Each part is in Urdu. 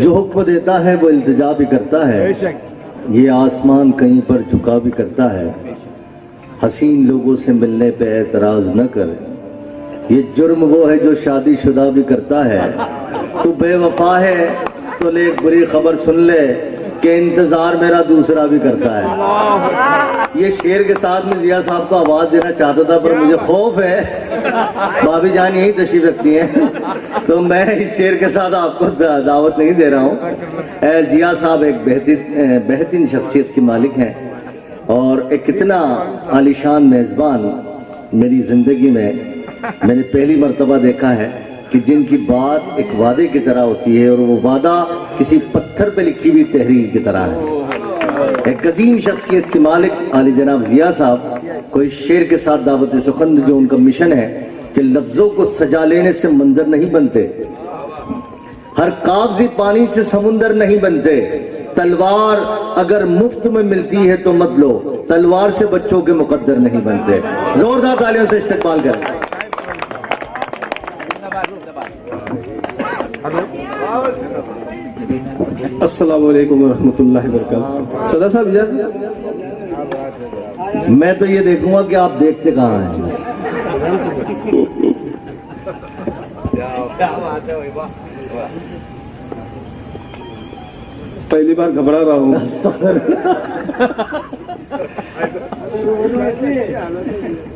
جو حکم دیتا ہے وہ التجا بھی کرتا ہے، یہ آسمان کہیں پر جھکا بھی کرتا ہے، حسین لوگوں سے ملنے پہ اعتراض نہ کر، یہ جرم وہ ہے جو شادی شدہ بھی کرتا ہے، تو بے وفا ہے تو لے ایک بری خبر سن لے کہ انتظار میرا دوسرا بھی کرتا ہے۔ یہ شعر کے ساتھ میں ضیاء صاحب کو آواز دینا چاہتا تھا پر مجھے خوف ہے، بھابی جان یہی تشریف رکھتی ہیں تو میں اس شعر کے ساتھ آپ کو دعوت نہیں دے رہا ہوں۔ ضیاء صاحب ایک بہترین شخصیت کے مالک ہیں اور ایک اتنا عالیشان میزبان میری زندگی میں میں نے پہلی مرتبہ دیکھا ہے کہ جن کی بات ایک وعدے کی طرح ہوتی ہے اور وہ وعدہ کسی پتھر پہ لکھی ہوئی تحریر کی طرح ہے۔ ایک عظیم شخصیت کے مالک عالی جناب ضیاء صاحب کو اس شعر کے ساتھ دعوت سخن جو ان کا مشن ہے کہ لفظوں کو سجا لینے سے منظر نہیں بنتے، ہر کاغذی پانی سے سمندر نہیں بنتے، تلوار اگر مفت میں ملتی ہے تو مت لو، تلوار سے بچوں کے مقدر نہیں بنتے۔ زوردار تالیوں سے استقبال کریں۔ السلام علیکم ورحمۃ اللہ وبرکاتہ۔ صدا صاحب اجازت؟ میں تو یہ دیکھوں گا کہ آپ دیکھتے کہاں ہیں۔ پہلی بار گھبرا رہا ہوں۔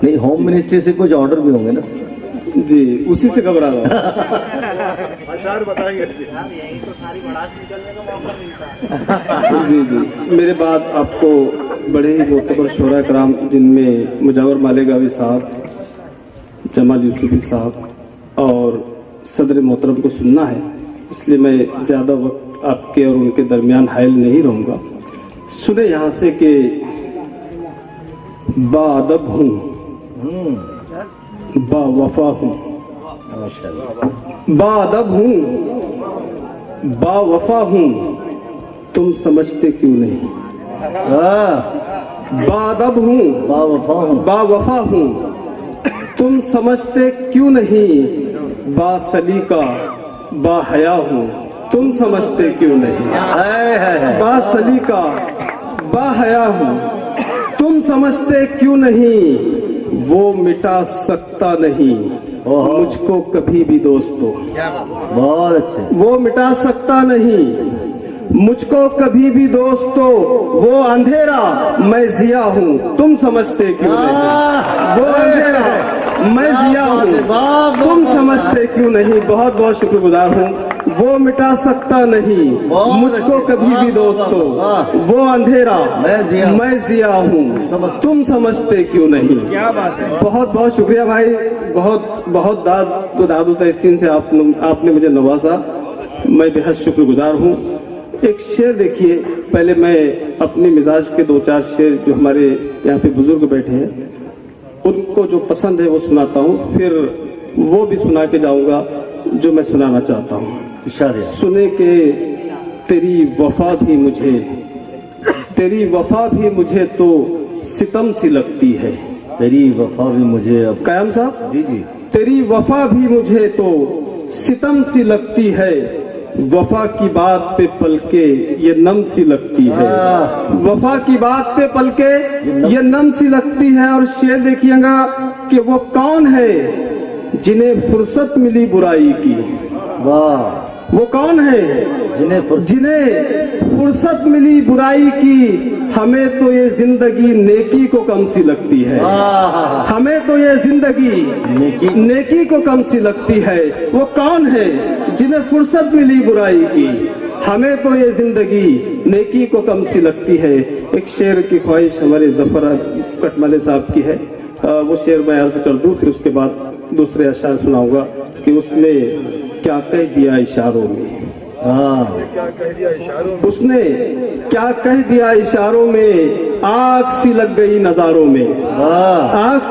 نہیں، ہوم منسٹری سے کچھ آرڈر بھی ہوں گے نا؟ جی اسی سے گھبرا رہا ہوں۔ جی جی میرے بعد آپ کو بڑے ہی معتبر شعراء کرام جن میں مجاور مالیگاوی صاحب، جمال یوسفی صاحب اور صدر محترم کو سننا ہے، اس لیے میں زیادہ وقت آپ کے اور ان کے درمیان حائل نہیں رہوں گا۔ سنیں یہاں سے کہ با ادب ہوں، با وفا ہوں، با ادب ہوں، با وفا ہوں، تم سمجھتے کیوں نہیں؟ با ادب ہوں، با وفا ہوں، با وفا ہوں، تم سمجھتے کیوں نہیں؟ با سلیقہ با حیا ہوں، تم سمجھتے کیوں نہیں؟ با سلیقہ با حیا ہوں، تم سمجھتے کیوں نہیں؟ وہ مٹا سکتا نہیں مجھ کو کبھی بھی دوستو، بہت اچھے، وہ مٹا سکتا نہیں مجھ کو کبھی بھی دوستو، وہ اندھیرا میں ضیا ہوں، تم سمجھتے کیوں نہیں؟ وہ اندھیرا میں ضیا ہوں، تم سمجھتے کیوں نہیں؟ بہت بہت شکر گزار ہوں۔ وہ مٹا سکتا نہیں مجھ کو کبھی بھی دوستو، وہ اندھیرا میں ضیا ہوں، تم سمجھتے کیوں نہیں؟ بہت بہت شکریہ بھائی، بہت بہت داد و تحسین سے آپ نے مجھے نوازا، میں بے حد شکر گزار ہوں۔ ایک شعر دیکھیے، پہلے میں اپنے مزاج کے دو چار شعر جو ہمارے یہاں پہ بزرگ بیٹھے ہیں ان کو جو پسند ہے وہ سناتا ہوں، پھر وہ بھی سنا کے جاؤں گا جو میں سنانا چاہتا ہوں۔ سنے کہ تیری وفا بھی مجھے تو ستم سی لگتی ہے، تیری وفا بھی مجھے اب قیام صاحب جی جی تیری وفا بھی مجھے تو ستم سی لگتی ہے، وفا کی بات پہ پلکے یہ نم سی لگتی ہے، وفا کی بات پہ پلکے یہ نم سی لگتی ہے۔ اور شعر دیکھیے گا کہ وہ کون ہے جنہیں فرصت ملی برائی کی، واہ، وہ کون ہے جنہیں فرصت ملی برائی کی، ہمیں تو یہ زندگی نیکی کو کم سی لگتی ہے، ہمیں تو یہ زندگی نیکی کو کم سی لگتی ہے۔ وہ کون ہے جنہیں فرصت ملی برائی کی، ہمیں تو یہ زندگی نیکی کو کم سی لگتی ہے۔ ایک شعر کی خواہش ہمارے ظفر کٹمالے صاحب کی ہے، وہ شعر میں عرض کر دوں، پھر اس کے بعد دوسرے اشعار سناؤں گا کہ اس نے کیا کہہ دیا اشاروں میں، اس نے کیا کہہ دیا اشاروں میں، آگ سی لگ گئی نظاروں میں، آگ